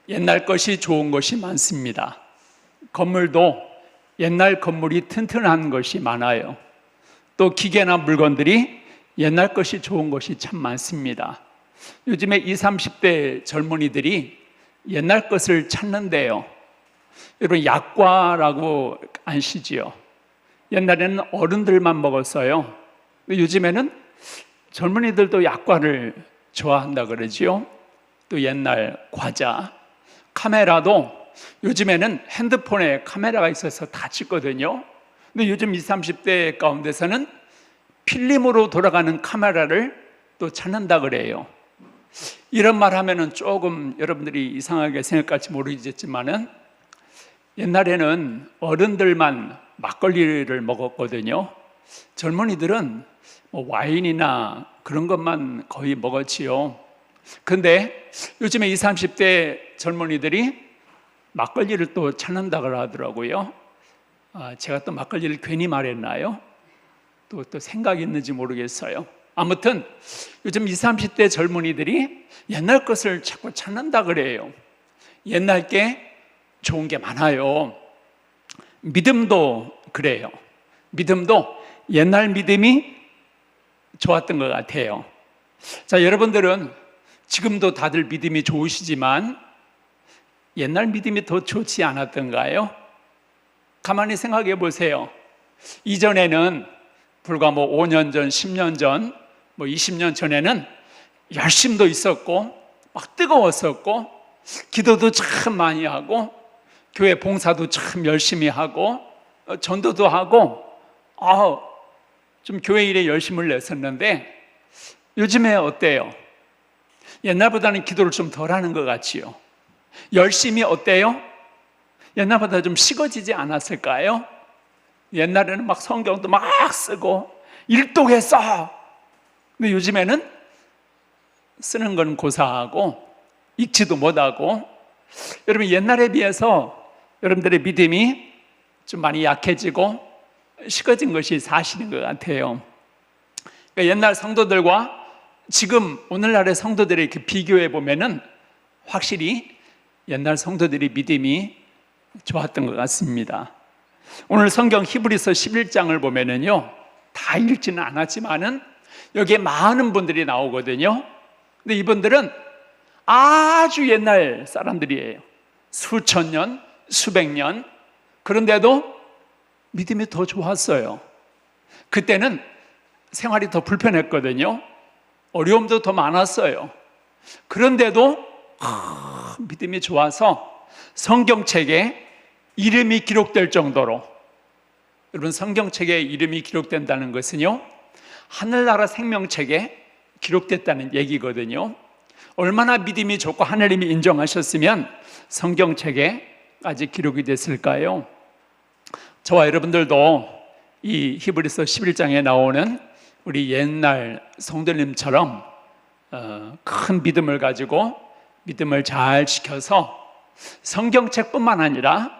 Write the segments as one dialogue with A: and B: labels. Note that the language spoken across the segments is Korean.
A: 옛날 것이 좋은 것이 많습니다. 건물도 옛날 건물이 튼튼한 것이 많아요. 또 기계나 물건들이 옛날 것이 좋은 것이 참 많습니다. 요즘에 20, 30대 젊은이들이 옛날 것을 찾는데요. 여러분, 약과라고 아시지요? 옛날에는 어른들만 먹었어요. 요즘에는 젊은이들도 약과를 좋아한다 그러지요. 또 옛날 과자, 카메라도 요즘에는 핸드폰에 카메라가 있어서 다 찍거든요. 근데 요즘 20, 30대 가운데서는 필름으로 돌아가는 카메라를 또 찾는다 그래요. 이런 말 하면은 조금 여러분들이 이상하게 생각할지 모르겠지만은 옛날에는 어른들만 막걸리를 먹었거든요. 젊은이들은 와인이나 그런 것만 거의 먹었지요. 근데 요즘에 20, 30대 젊은이들이 막걸리를 또 찾는다고 하더라고요. 제가 또 막걸리를 괜히 말했나요? 또 생각이 있는지 모르겠어요. 아무튼 요즘 20, 30대 젊은이들이 옛날 것을 자꾸 찾는다 그래요. 옛날 게 좋은 게 많아요. 믿음도 그래요. 믿음도 옛날 믿음이 좋았던 것 같아요. 자, 여러분들은 지금도 다들 믿음이 좋으시지만 옛날 믿음이 더 좋지 않았던가요? 가만히 생각해 보세요. 이전에는 불과 5년 전, 10년 전, 20년 전에는 열심도 있었고 막 뜨거웠었고 기도도 참 많이 하고 교회 봉사도 참 열심히 하고 전도도 하고 좀 교회 일에 열심을 냈었는데 요즘에 어때요? 옛날보다는 기도를 좀 덜 하는 것 같지요. 열심히 어때요? 옛날보다 좀 식어지지 않았을까요? 옛날에는 막 성경도 막 쓰고 일독했어. 근데 요즘에는 쓰는 건 고사하고 읽지도 못하고 여러분, 옛날에 비해서 여러분들의 믿음이 좀 많이 약해지고 식어진 것이 사실인 것 같아요. 그러니까 옛날 성도들과 지금 오늘날의 성도들을 이렇게 비교해 보면은 확실히 옛날 성도들이 믿음이 좋았던 것 같습니다. 오늘 성경 히브리서 11장을 보면은요, 다 읽지는 않았지만은 여기에 많은 분들이 나오거든요. 근데 이분들은 아주 옛날 사람들이에요. 수천 년, 수백 년. 그런데도 믿음이 더 좋았어요. 그때는 생활이 더 불편했거든요. 어려움도 더 많았어요. 그런데도 믿음이 좋아서 성경책에 이름이 기록될 정도로, 여러분, 성경책에 이름이 기록된다는 것은요, 하늘나라 생명책에 기록됐다는 얘기거든요. 얼마나 믿음이 좋고 하나님이 인정하셨으면 성경책에까지 기록이 됐을까요? 저와 여러분들도 이 히브리서 11장에 나오는 우리 옛날 성도님처럼 큰 믿음을 가지고 믿음을 잘 지켜서 성경책뿐만 아니라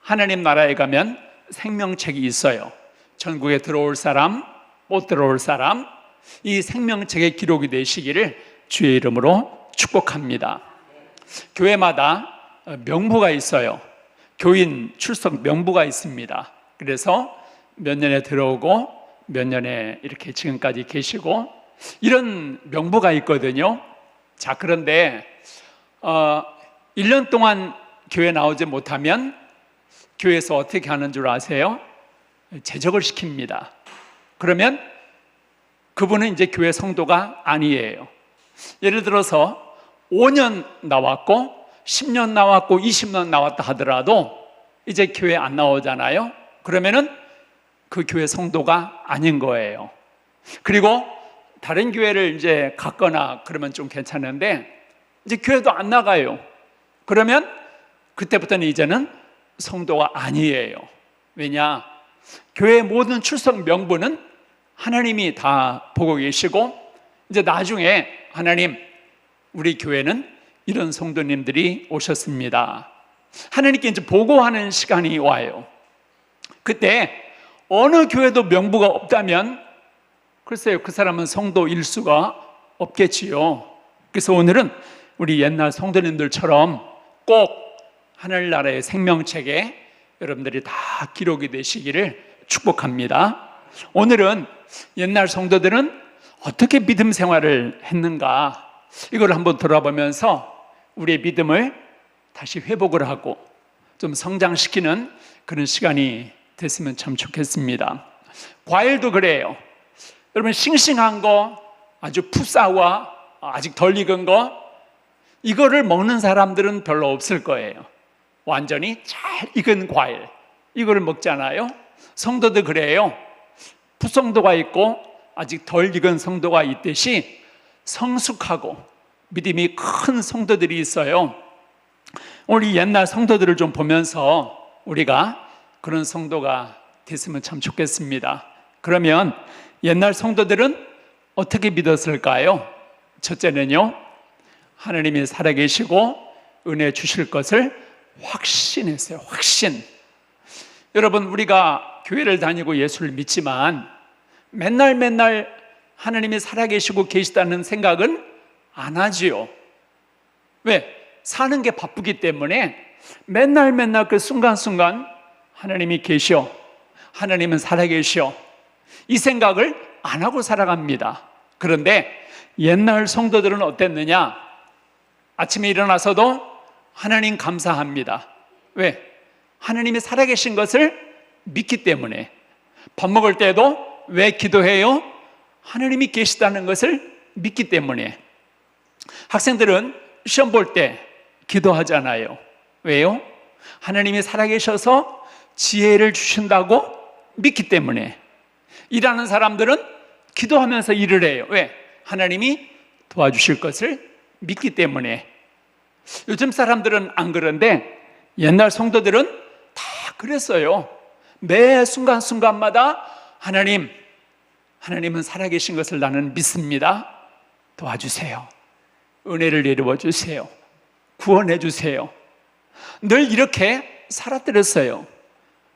A: 하나님 나라에 가면 생명책이 있어요. 천국에 들어올 사람, 못 들어올 사람, 이 생명책에 기록이 되시기를 주의 이름으로 축복합니다. 교회마다 명부가 있어요. 교인 출석 명부가 있습니다. 그래서 몇 년에 들어오고 몇 년에 이렇게 지금까지 계시고 이런 명부가 있거든요. 자, 그런데 1년 동안 교회 나오지 못하면 교회에서 어떻게 하는 줄 아세요? 제적을 시킵니다. 그러면 그분은 이제 교회 성도가 아니에요. 예를 들어서 5년 나왔고 10년 나왔고 20년 나왔다 하더라도 이제 교회 안 나오잖아요. 그러면은 그 교회 성도가 아닌 거예요. 그리고 다른 교회를 이제 갔거나 그러면 좀 괜찮은데 이제 교회도 안 나가요. 그러면 그때부터는 이제는 성도가 아니에요. 왜냐? 교회의 모든 출석 명부는 하나님이 다 보고 계시고 이제 나중에 하나님, 우리 교회는 이런 성도님들이 오셨습니다. 하나님께 이제 보고하는 시간이 와요. 그때 어느 교회도 명부가 없다면 글쎄요, 그 사람은 성도일 수가 없겠지요. 그래서 오늘은 우리 옛날 성도님들처럼 꼭 하늘나라의 생명책에 여러분들이 다 기록이 되시기를 축복합니다. 오늘은 옛날 성도들은 어떻게 믿음 생활을 했는가, 이걸 한번 돌아보면서 우리의 믿음을 다시 회복을 하고 좀 성장시키는 그런 시간이 됐으면 참 좋겠습니다. 과일도 그래요. 여러분, 싱싱한 거, 아주 푸싸와 아직 덜 익은 거, 이거를 먹는 사람들은 별로 없을 거예요. 완전히 잘 익은 과일, 이거를 먹잖아요. 성도도 그래요. 풋성도가 있고 아직 덜 익은 성도가 있듯이 성숙하고 믿음이 큰 성도들이 있어요. 우리 옛날 성도들을 좀 보면서 우리가 그런 성도가 됐으면 참 좋겠습니다. 그러면 옛날 성도들은 어떻게 믿었을까요? 첫째는요, 하나님이 살아계시고 은혜 주실 것을 확신했어요. 확신. 여러분, 우리가 교회를 다니고 예수를 믿지만 맨날 하나님이 살아계시고 계시다는 생각은 안 하지요. 왜? 사는 게 바쁘기 때문에 맨날 그 순간순간 하나님이 계셔, 하나님은 살아계셔, 이 생각을 안 하고 살아갑니다. 그런데 옛날 성도들은 어땠느냐? 아침에 일어나서도 하나님 감사합니다. 왜? 하나님이 살아계신 것을 믿기 때문에. 밥 먹을 때도 왜 기도해요? 하나님이 계시다는 것을 믿기 때문에. 학생들은 시험 볼 때 기도하잖아요. 왜요? 하나님이 살아계셔서 지혜를 주신다고 믿기 때문에. 일하는 사람들은 기도하면서 일을 해요. 왜? 하나님이 도와주실 것을 믿기 때문에. 요즘 사람들은 안 그런데 옛날 성도들은 다 그랬어요. 매 순간순간마다 하나님은 살아계신 것을 나는 믿습니다. 도와주세요. 은혜를 내려워 주세요. 구원해 주세요. 늘 이렇게 살아들었어요.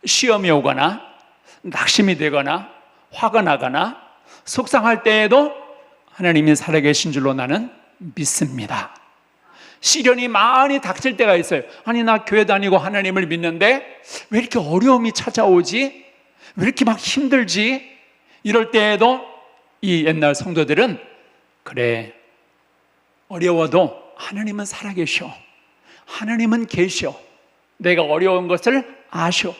A: 시험이 오거나 낙심이 되거나 화가 나거나 속상할 때에도 하나님이 살아계신 줄로 나는 믿습니다. 시련이 많이 닥칠 때가 있어요. 아니, 나 교회 다니고 하나님을 믿는데 왜 이렇게 어려움이 찾아오지? 왜 이렇게 막 힘들지? 이럴 때에도 이 옛날 성도들은 그래, 어려워도 하나님은 살아계셔, 하나님은 계셔, 내가 어려운 것을 아셔,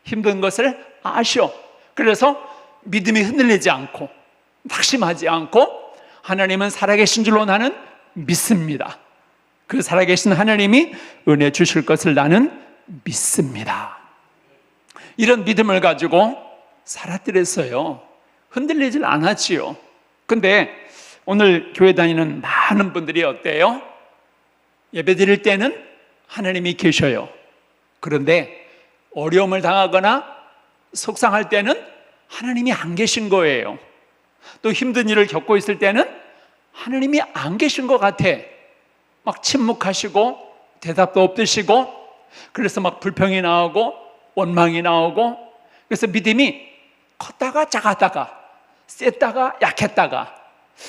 A: 힘든 것을 아셔. 그래서 믿음이 흔들리지 않고 낙심하지 않고 하나님은 살아계신 줄로 나는 믿습니다. 그 살아계신 하나님이 은혜 주실 것을 나는 믿습니다. 이런 믿음을 가지고 살아들었어요. 흔들리질 않았지요. 근데 오늘 교회 다니는 많은 분들이 어때요? 예배 드릴 때는 하나님이 계셔요. 그런데 어려움을 당하거나 속상할 때는 하나님이 안 계신 거예요. 또 힘든 일을 겪고 있을 때는 하나님이 안 계신 것 같아. 막 침묵하시고 대답도 없으시고, 그래서 막 불평이 나오고 원망이 나오고, 그래서 믿음이 컸다가 작았다가 셌다가 약했다가.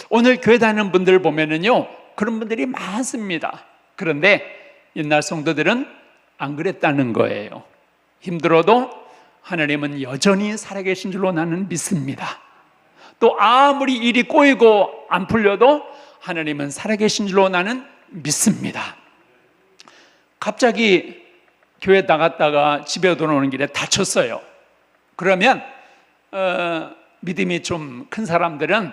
A: 오늘 교회 다니는 분들 보면은요, 그런 분들이 많습니다. 그런데 옛날 성도들은 안 그랬다는 거예요. 힘들어도 하나님은 여전히 살아계신 줄로 나는 믿습니다. 또 아무리 일이 꼬이고 안 풀려도 하나님은 살아계신 줄로 나는 믿습니다. 갑자기 교회 나갔다가 집에 돌아오는 길에 다쳤어요. 그러면 믿음이 좀 큰 사람들은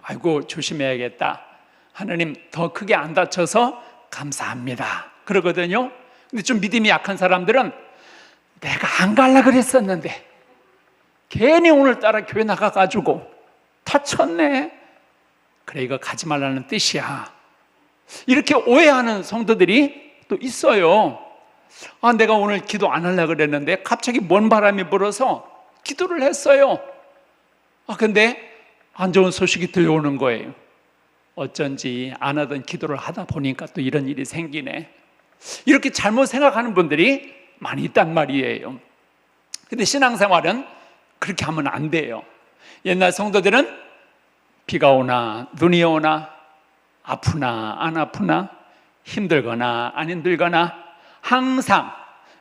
A: 아이고 조심해야겠다, 하나님 더 크게 안 다쳐서 감사합니다 그러거든요. 근데 좀 믿음이 약한 사람들은 내가 안 갈라 그랬었는데 괜히 오늘따라 교회 나가가지고 다쳤네, 그래 이거 가지 말라는 뜻이야, 이렇게 오해하는 성도들이 또 있어요. 아, 내가 오늘 기도 안 하려고 그랬는데 갑자기 먼 바람이 불어서 기도를 했어요. 근데 안 좋은 소식이 들려오는 거예요. 어쩐지 안 하던 기도를 하다 보니까 또 이런 일이 생기네. 이렇게 잘못 생각하는 분들이 많이 있단 말이에요. 근데 신앙생활은 그렇게 하면 안 돼요. 옛날 성도들은 비가 오나 눈이 오나 아프나 안 아프나 힘들거나 안 힘들거나 항상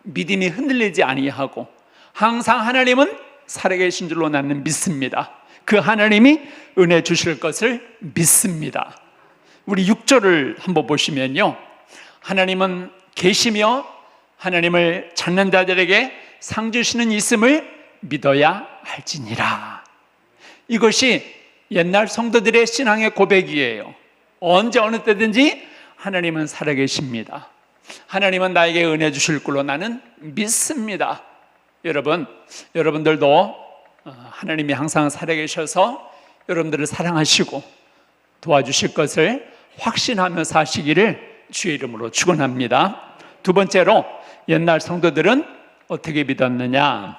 A: 믿음이 흔들리지 아니하고 항상 하나님은 살아계신 줄로 나는 믿습니다. 그 하나님이 은혜 주실 것을 믿습니다. 우리 6절을 한번 보시면요, 하나님은 계시며 하나님을 찾는 자들에게 상 주시는 있음을 믿어야 할지니라. 이것이 옛날 성도들의 신앙의 고백이에요. 언제 어느 때든지 하나님은 살아계십니다. 하나님은 나에게 은혜 주실 걸로 나는 믿습니다. 여러분들도 하나님이 항상 살아계셔서 여러분들을 사랑하시고 도와주실 것을 확신하며 사시기를 주의 이름으로 축원합니다. 두 번째로, 옛날 성도들은 어떻게 믿었느냐?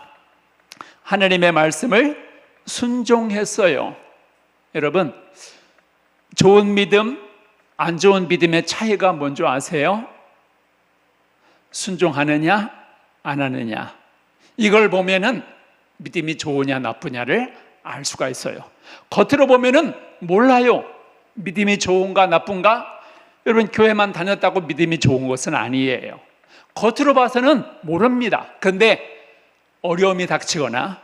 A: 하나님의 말씀을 순종했어요. 여러분, 좋은 믿음, 안 좋은 믿음의 차이가 뭔지 아세요? 순종하느냐 안 하느냐, 이걸 보면은 믿음이 좋으냐 나쁘냐를 알 수가 있어요. 겉으로 보면은 몰라요. 믿음이 좋은가 나쁜가? 여러분, 교회만 다녔다고 믿음이 좋은 것은 아니에요. 겉으로 봐서는 모릅니다. 그런데 어려움이 닥치거나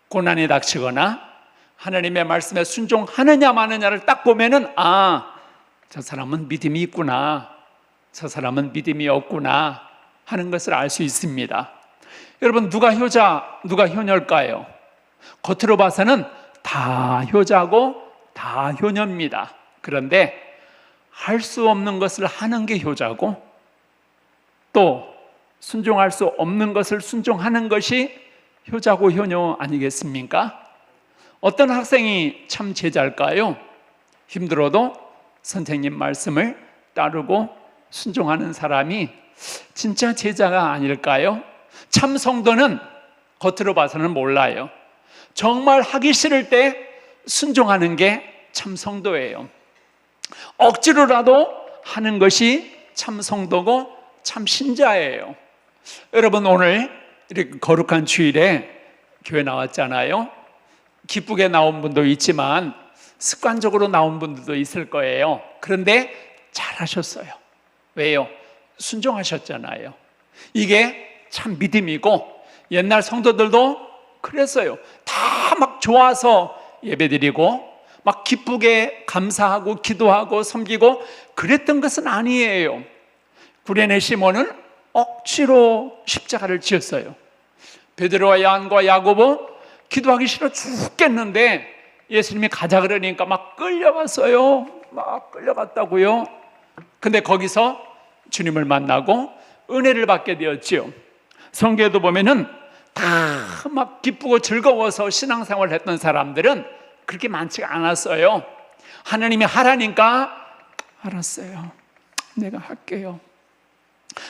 A: 고난이 닥치거나 하나님의 말씀에 순종하느냐 마느냐를 딱 보면은, 아, 저 사람은 믿음이 있구나, 저 사람은 믿음이 없구나 하는 것을 알 수 있습니다. 여러분, 누가 효자, 누가 효녀일까요? 겉으로 봐서는 다 효자고 다 효녀입니다. 그런데 할 수 없는 것을 하는 게 효자고, 또 순종할 수 없는 것을 순종하는 것이 효자고 효녀 아니겠습니까? 어떤 학생이 참 제자일까요? 힘들어도 선생님 말씀을 따르고 순종하는 사람이 진짜 제자가 아닐까요? 참 성도는 겉으로 봐서는 몰라요. 정말 하기 싫을 때 순종하는 게 참 성도예요. 억지로라도 하는 것이 참 성도고 참 신자예요. 여러분, 오늘 이렇게 거룩한 주일에 교회 나왔잖아요. 기쁘게 나온 분도 있지만 습관적으로 나온 분들도 있을 거예요. 그런데 잘하셨어요. 왜요? 순종하셨잖아요. 이게 참 믿음이고, 옛날 성도들도 그랬어요. 다 막 좋아서 예배드리고 막 기쁘게 감사하고 기도하고 섬기고 그랬던 것은 아니에요. 구레네 시몬은 억지로 십자가를 지었어요. 베드로와 요한과 야고보 기도하기 싫어 죽겠는데 예수님이 가자 그러니까 막 끌려갔어요. 막 끌려갔다고요. 근데 거기서 주님을 만나고 은혜를 받게 되었지요. 성경에도 보면은 다 막 기쁘고 즐거워서 신앙생활을 했던 사람들은 그렇게 많지가 않았어요. 하나님이 하라니까 알았어요, 내가 할게요.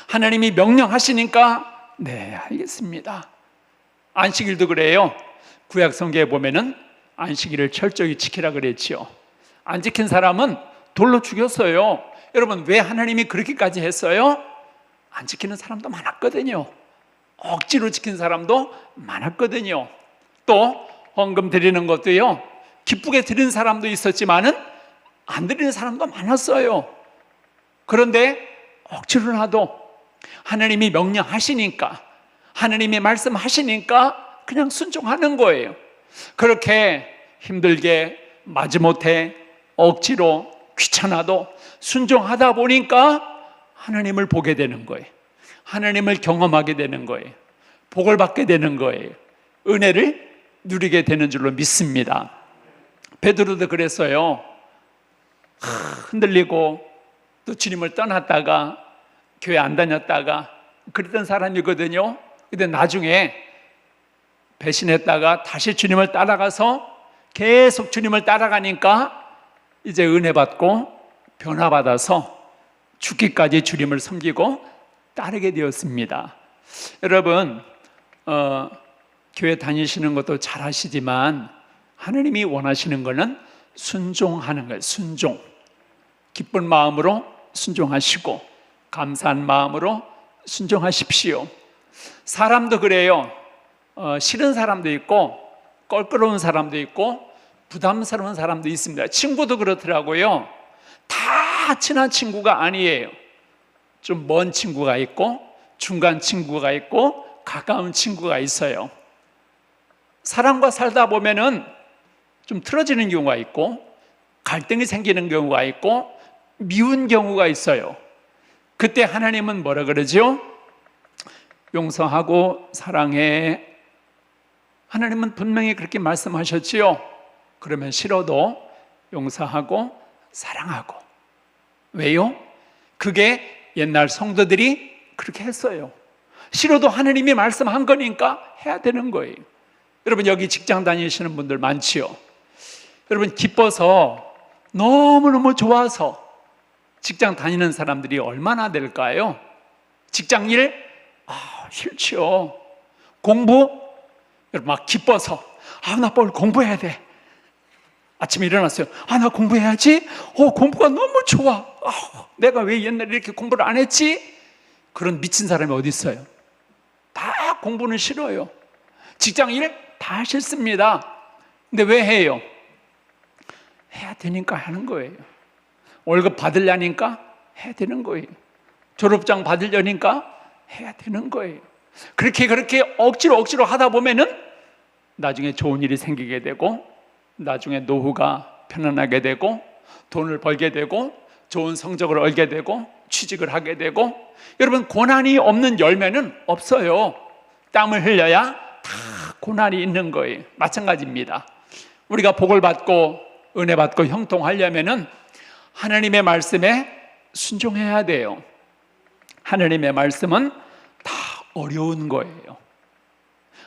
A: 하나님이 명령하시니까 네, 알겠습니다. 안식일도 그래요. 구약 성경에 보면은 안식일을 철저히 지키라 그랬지요. 안 지킨 사람은 돌로 죽였어요. 여러분, 왜 하나님이 그렇게까지 했어요? 안 지키는 사람도 많았거든요. 억지로 지킨 사람도 많았거든요. 또 헌금 드리는 것도요, 기쁘게 드리는 사람도 있었지만은 안 드리는 사람도 많았어요. 그런데 억지로라도 하나님이 명령하시니까, 하나님이 말씀하시니까 그냥 순종하는 거예요. 그렇게 힘들게 마지못해 억지로 귀찮아도 순종하다 보니까 하나님을 보게 되는 거예요. 하나님을 경험하게 되는 거예요. 복을 받게 되는 거예요. 은혜를 누리게 되는 줄로 믿습니다. 베드로도 그랬어요. 흔들리고 또 주님을 떠났다가 교회 안 다녔다가 그랬던 사람이거든요. 근데 나중에 배신했다가 다시 주님을 따라가서 계속 주님을 따라가니까 이제 은혜 받고 변화받아서 죽기까지 주님을 섬기고 따르게 되었습니다. 여러분, 교회 다니시는 것도 잘 하시지만 하나님이 원하시는 것은 순종하는 거예요. 순종. 기쁜 마음으로 순종하시고 감사한 마음으로 순종하십시오. 사람도 그래요. 싫은 사람도 있고 껄끄러운 사람도 있고 부담스러운 사람도 있습니다. 친구도 그렇더라고요. 다 친한 친구가 아니에요. 좀 먼 친구가 있고 중간 친구가 있고 가까운 친구가 있어요. 사람과 살다 보면은 좀 틀어지는 경우가 있고 갈등이 생기는 경우가 있고 미운 경우가 있어요. 그때 하나님은 뭐라 그러죠? 용서하고 사랑해. 하나님은 분명히 그렇게 말씀하셨지요. 그러면 싫어도 용서하고 사랑하고. 왜요? 그게 옛날 성도들이 그렇게 했어요. 싫어도 하나님이 말씀한 거니까 해야 되는 거예요. 여러분, 여기 직장 다니시는 분들 많지요. 여러분, 기뻐서 너무너무 좋아서 직장 다니는 사람들이 얼마나 될까요? 직장 일? 싫지요. 공부? 여러분, 막 기뻐서 나 빨리 공부해야 돼. 아침에 일어났어요. 나 공부해야지. 공부가 너무 좋아. 내가 왜 옛날에 이렇게 공부를 안 했지? 그런 미친 사람이 어디 있어요? 다 공부는 싫어요. 직장 일 다 싫습니다. 근데 왜 해요? 해야 되니까 하는 거예요. 월급 받으려니까 해야 되는 거예요. 졸업장 받으려니까 해야 되는 거예요. 그렇게 억지로 하다 보면은 나중에 좋은 일이 생기게 되고, 나중에 노후가 편안하게 되고, 돈을 벌게 되고, 좋은 성적을 얻게 되고, 취직을 하게 되고. 여러분, 고난이 없는 열매는 없어요. 땀을 흘려야 다 고난이 있는 거예요. 마찬가지입니다. 우리가 복을 받고 은혜 받고 형통하려면은 하나님의 말씀에 순종해야 돼요. 하나님의 말씀은 다 어려운 거예요.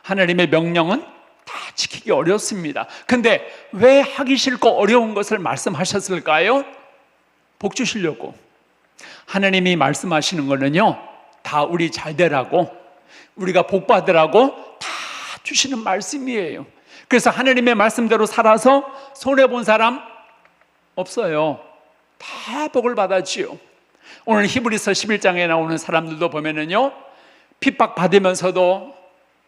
A: 하나님의 명령은 다 지키기 어렵습니다. 근데 왜 하기 싫고 어려운 것을 말씀하셨을까요? 복 주시려고. 하나님이 말씀하시는 거는요, 다 우리 잘 되라고, 우리가 복 받으라고 다 주시는 말씀이에요. 그래서 하나님의 말씀대로 살아서 손해본 사람 없어요. 다 복을 받았지요. 오늘 히브리서 11장에 나오는 사람들도 보면은요, 핍박받으면서도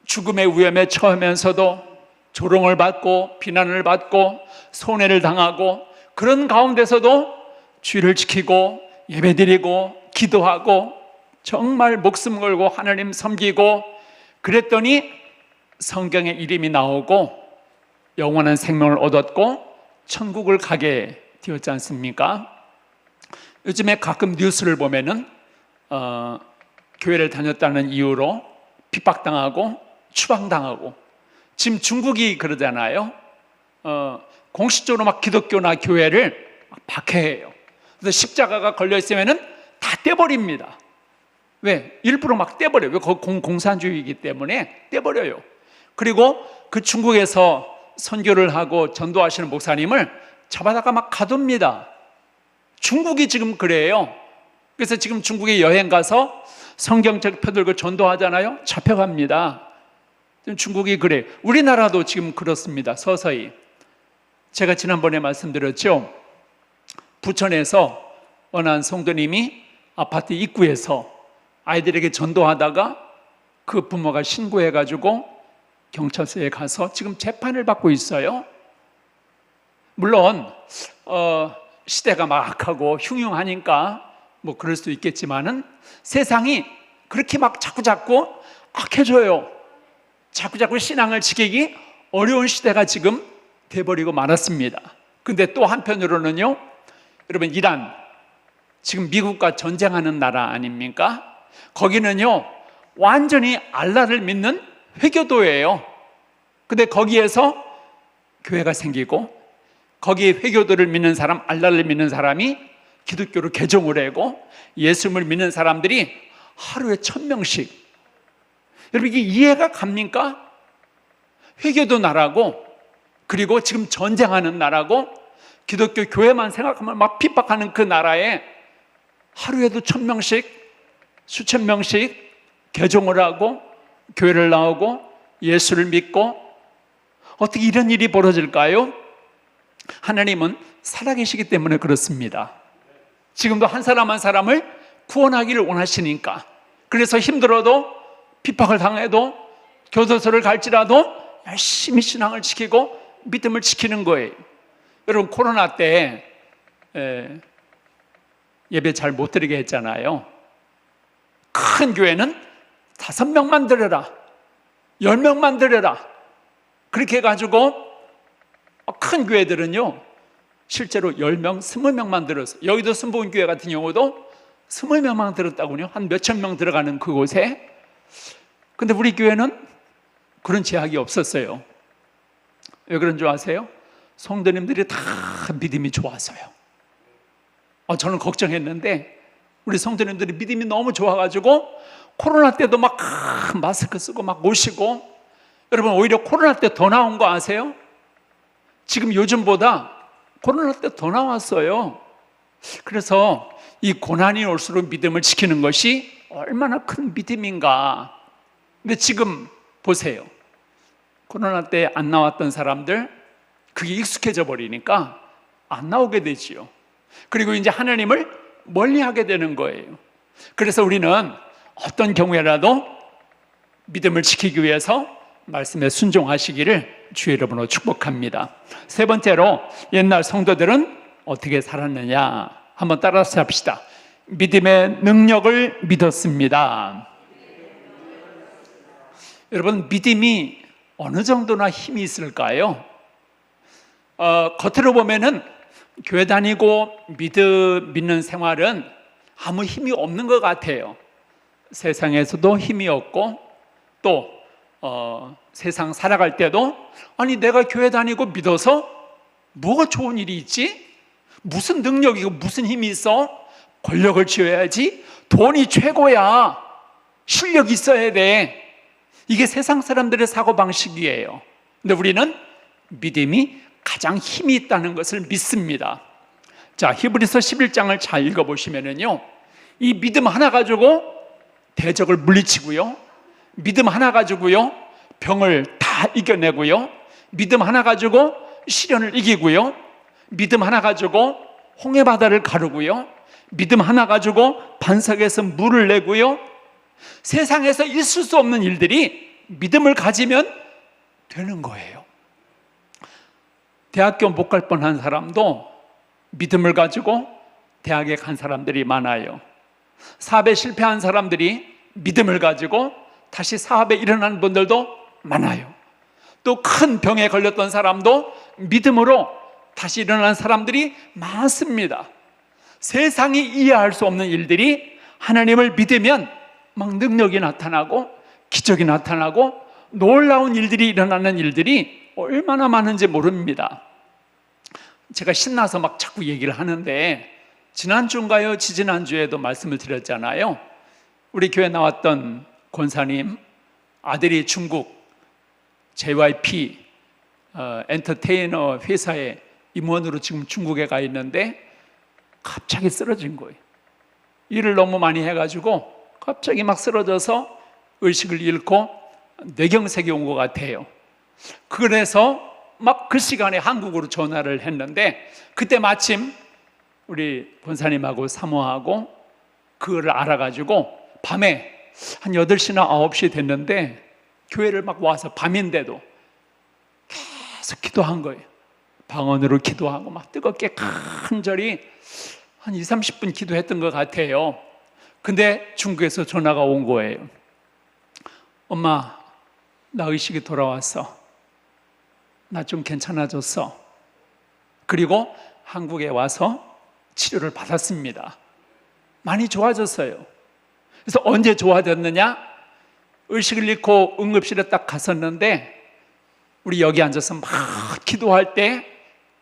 A: 죽음의 위험에 처하면서도 조롱을 받고 비난을 받고 손해를 당하고 그런 가운데서도 주의를 지키고 예배드리고 기도하고 정말 목숨 걸고 하나님 섬기고 그랬더니 성경에 이름이 나오고 영원한 생명을 얻었고 천국을 가게 되었지 않습니까? 요즘에 가끔 뉴스를 보면은 교회를 다녔다는 이유로 핍박당하고 추방당하고, 지금 중국이 그러잖아요. 공식적으로 막 기독교나 교회를 막 박해해요. 그래서 십자가가 걸려 있으면은 다 떼버립니다. 왜? 일부러 막 떼버려요. 왜? 공산주의이기 때문에 떼버려요. 그리고 그 중국에서 선교를 하고 전도하시는 목사님을 잡아다가 막 가둡니다. 중국이 지금 그래요. 그래서 지금 중국에 여행 가서 성경책 펴들고 전도하잖아요. 잡혀갑니다. 중국이 그래요. 우리나라도 지금 그렇습니다. 서서히. 제가 지난번에 말씀드렸죠. 부천에서 어느 한 성도님이 아파트 입구에서 아이들에게 전도하다가 그 부모가 신고해가지고 경찰서에 가서 지금 재판을 받고 있어요. 물론 시대가 막 악하고 흉흉하니까 뭐 그럴 수도 있겠지만은 세상이 그렇게 막 자꾸자꾸 악해져요. 자꾸자꾸 신앙을 지키기 어려운 시대가 지금 돼버리고 말았습니다. 근데 또 한편으로는요, 여러분, 이란, 지금 미국과 전쟁하는 나라 아닙니까? 거기는요 완전히 알라를 믿는 회교도예요. 근데 거기에서 교회가 생기고 거기에 회교도를 믿는 사람, 알라를 믿는 사람이 기독교로 개종을 하고 예수님을 믿는 사람들이 하루에 1000명씩. 여러분, 이게 이해가 갑니까? 회교도 나라고, 그리고 지금 전쟁하는 나라고, 기독교 교회만 생각하면 막 핍박하는 그 나라에 하루에도 1000명씩, 수천 명씩 개종을 하고 교회를 나오고 예수를 믿고. 어떻게 이런 일이 벌어질까요? 하나님은 살아계시기 때문에 그렇습니다. 지금도 한 사람 한 사람을 구원하기를 원하시니까. 그래서 힘들어도 핍박을 당해도 교도소를 갈지라도 열심히 신앙을 지키고 믿음을 지키는 거예요. 여러분, 코로나 때 예배 잘 못 드리게 했잖아요. 큰 교회는 5명만 들여라, 10명만 들여라. 그렇게 해가지고 큰 교회들은요 실제로 10명, 20명만 들었어요. 여기도 순복음교회 같은 경우도 20명만 들었다군요. 한 몇천 명 들어가는 그곳에. 근데 우리 교회는 그런 제약이 없었어요. 왜 그런 줄 아세요? 성도님들이 다 믿음이 좋아서요. 저는 걱정했는데 우리 성도님들이 믿음이 너무 좋아가지고 코로나 때도 막 마스크 쓰고 막 오시고, 여러분 오히려 코로나 때 더 나온 거 아세요? 지금 요즘보다 코로나 때 더 나왔어요. 그래서 이 고난이 올수록 믿음을 지키는 것이 얼마나 큰 믿음인가. 근데 지금 보세요. 코로나 때 안 나왔던 사람들, 그게 익숙해져 버리니까 안 나오게 되지요. 그리고 이제 하나님을 멀리하게 되는 거예요. 그래서 우리는 어떤 경우에라도 믿음을 지키기 위해서 말씀에 순종하시기를 주의 이름으로 축복합니다. 세 번째로, 옛날 성도들은 어떻게 살았느냐 한번 따라서 합시다. 믿음의 능력을 믿었습니다. 여러분, 믿음이 어느 정도나 힘이 있을까요? 겉으로 보면은 교회 다니고 믿는 생활은 아무 힘이 없는 것 같아요. 세상에서도 힘이 없고, 또 세상 살아갈 때도 아니 내가 교회 다니고 믿어서 뭐가 좋은 일이 있지? 무슨 능력이고 무슨 힘이 있어? 권력을 쥐어야지, 돈이 최고야, 실력이 있어야 돼. 이게 세상 사람들의 사고방식이에요. 근데 우리는 믿음이 가장 힘이 있다는 것을 믿습니다. 자, 히브리서 11장을 잘 읽어보시면은요, 이 믿음 하나 가지고 대적을 물리치고요, 믿음 하나 가지고요 병을 다 이겨내고요, 믿음 하나 가지고 시련을 이기고요, 믿음 하나 가지고 홍해바다를 가르고요, 믿음 하나 가지고 반석에서 물을 내고요. 세상에서 있을 수 없는 일들이 믿음을 가지면 되는 거예요. 대학교 못 갈 뻔한 사람도 믿음을 가지고 대학에 간 사람들이 많아요. 사업에 실패한 사람들이 믿음을 가지고 다시 사업에 일어나는 분들도 많아요. 또 큰 병에 걸렸던 사람도 믿음으로 다시 일어나는 사람들이 많습니다. 세상이 이해할 수 없는 일들이 하나님을 믿으면 막 능력이 나타나고 기적이 나타나고 놀라운 일들이 일어나는 일들이 얼마나 많은지 모릅니다. 제가 신나서 막 자꾸 얘기를 하는데, 지난주인가요? 지지난주에도 말씀을 드렸잖아요. 우리 교회 나왔던 권사님 아들이 중국 JYP 엔터테이너 회사의 임원으로 지금 중국에 가 있는데 갑자기 쓰러진 거예요. 일을 너무 많이 해가지고 갑자기 막 쓰러져서 의식을 잃고 뇌경색이 온 것 같아요. 그래서 막 그 시간에 한국으로 전화를 했는데, 그때 마침 우리 본사님하고 사모하고 그거를 알아가지고 밤에 한 8시나 9시 됐는데 교회를 막 와서 밤인데도 계속 기도한 거예요. 방언으로 기도하고 막 뜨겁게 간절히 한 20, 30분 기도했던 것 같아요. 근데 중국에서 전화가 온 거예요. 엄마, 나 의식이 돌아왔어. 나 좀 괜찮아졌어. 그리고 한국에 와서 치료를 받았습니다. 많이 좋아졌어요. 그래서 언제 좋아졌느냐? 의식을 잃고 응급실에 딱 갔었는데 우리 여기 앉아서 막 기도할 때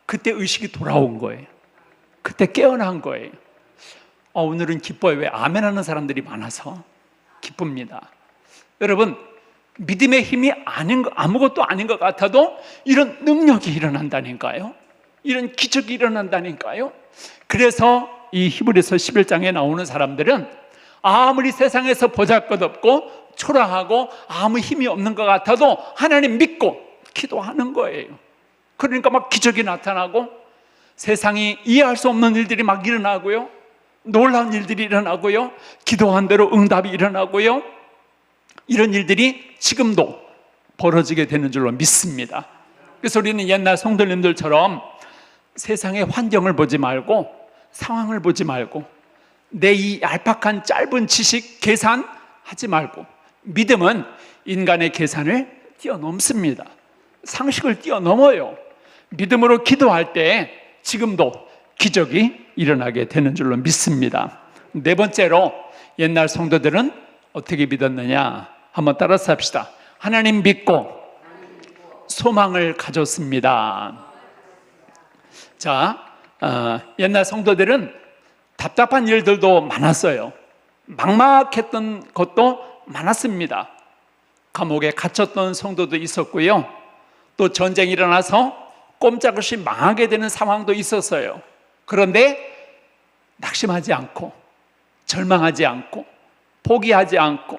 A: 그때 의식이 돌아온 거예요. 그때 깨어난 거예요. 오늘은 기뻐요. 왜? 아멘 하는 사람들이 많아서 기쁩니다. 여러분, 믿음의 힘이 아무것도 아닌 것 같아도 이런 능력이 일어난다니까요. 이런 기적이 일어난다니까요. 그래서 이 히브리서 11장에 나오는 사람들은 아무리 세상에서 보잘것없고 초라하고 아무 힘이 없는 것 같아도 하나님 믿고 기도하는 거예요. 그러니까 막 기적이 나타나고 세상이 이해할 수 없는 일들이 막 일어나고요, 놀라운 일들이 일어나고요, 기도한 대로 응답이 일어나고요, 이런 일들이 지금도 벌어지게 되는 줄로 믿습니다. 그래서 우리는 옛날 성도님들처럼 세상의 환경을 보지 말고 상황을 보지 말고 내 이 얄팍한 짧은 지식, 계산, 하지 말고, 믿음은 인간의 계산을 뛰어넘습니다. 상식을 뛰어넘어요. 믿음으로 기도할 때 지금도 기적이 일어나게 되는 줄로 믿습니다. 네 번째로, 옛날 성도들은 어떻게 믿었느냐? 한번 따라서 합시다. 하나님 믿고 소망을 가졌습니다. 자, 옛날 성도들은 답답한 일들도 많았어요. 막막했던 것도 많았습니다. 감옥에 갇혔던 성도도 있었고요. 또 전쟁이 일어나서 꼼짝없이 망하게 되는 상황도 있었어요. 그런데 낙심하지 않고, 절망하지 않고, 포기하지 않고,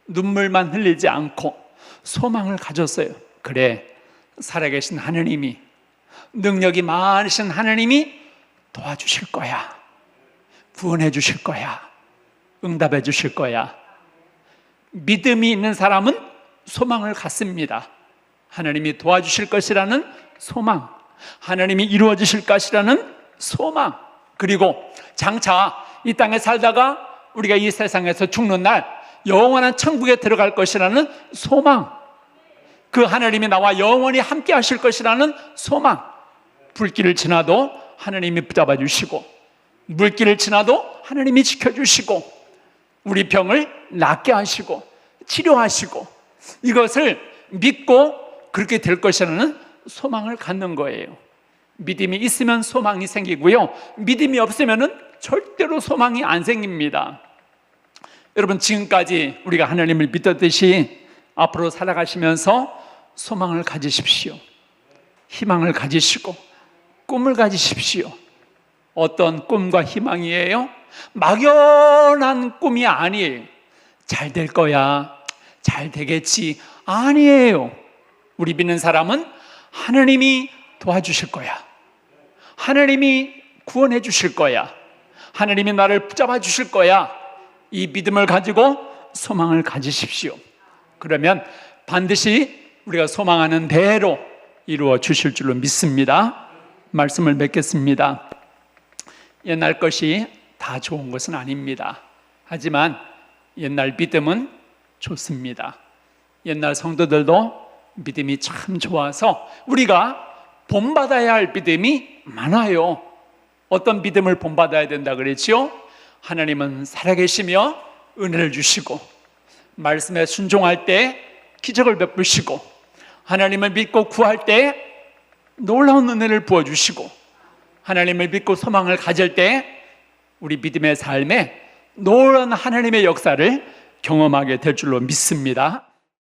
A: 눈물만 흘리지 않고 소망을 가졌어요. 그래, 살아계신 하느님이, 능력이 많으신 하느님이 도와주실 거야. 구원해 주실 거야. 응답해 주실 거야. 믿음이 있는 사람은 소망을 갖습니다. 하나님이 도와주실 것이라는 소망, 하나님이 이루어 주실 것이라는 소망, 그리고 장차 이 땅에 살다가 우리가 이 세상에서 죽는 날 영원한 천국에 들어갈 것이라는 소망, 그 하나님이 나와 영원히 함께 하실 것이라는 소망. 불길을 지나도 하나님이 붙잡아 주시고, 물길을 지나도 하나님이 지켜주시고, 우리 병을 낫게 하시고 치료하시고, 이것을 믿고 그렇게 될 것이라는 소망을 갖는 거예요. 믿음이 있으면 소망이 생기고요, 믿음이 없으면 절대로 소망이 안 생깁니다. 여러분, 지금까지 우리가 하나님을 믿었듯이 앞으로 살아가시면서 소망을 가지십시오. 희망을 가지시고 꿈을 가지십시오. 어떤 꿈과 희망이에요? 막연한 꿈이 아니에요. 잘 될 거야, 잘 되겠지, 아니에요. 우리 믿는 사람은 하나님이 도와주실 거야, 하나님이 구원해 주실 거야, 하나님이 나를 붙잡아 주실 거야. 이 믿음을 가지고 소망을 가지십시오. 그러면 반드시 우리가 소망하는 대로 이루어 주실 줄로 믿습니다. 말씀을 맺겠습니다. 옛날 것이 다 좋은 것은 아닙니다. 하지만 옛날 믿음은 좋습니다. 옛날 성도들도 믿음이 참 좋아서 우리가 본받아야 할 믿음이 많아요. 어떤 믿음을 본받아야 된다 그랬지요? 하나님은 살아계시며 은혜를 주시고, 말씀에 순종할 때 기적을 베푸시고, 하나님을 믿고 구할 때 놀라운 은혜를 부어주시고, 하나님을 믿고 소망을 가질 때 우리 믿음의 삶에 놀라운 하나님의 역사를 경험하게 될 줄로 믿습니다.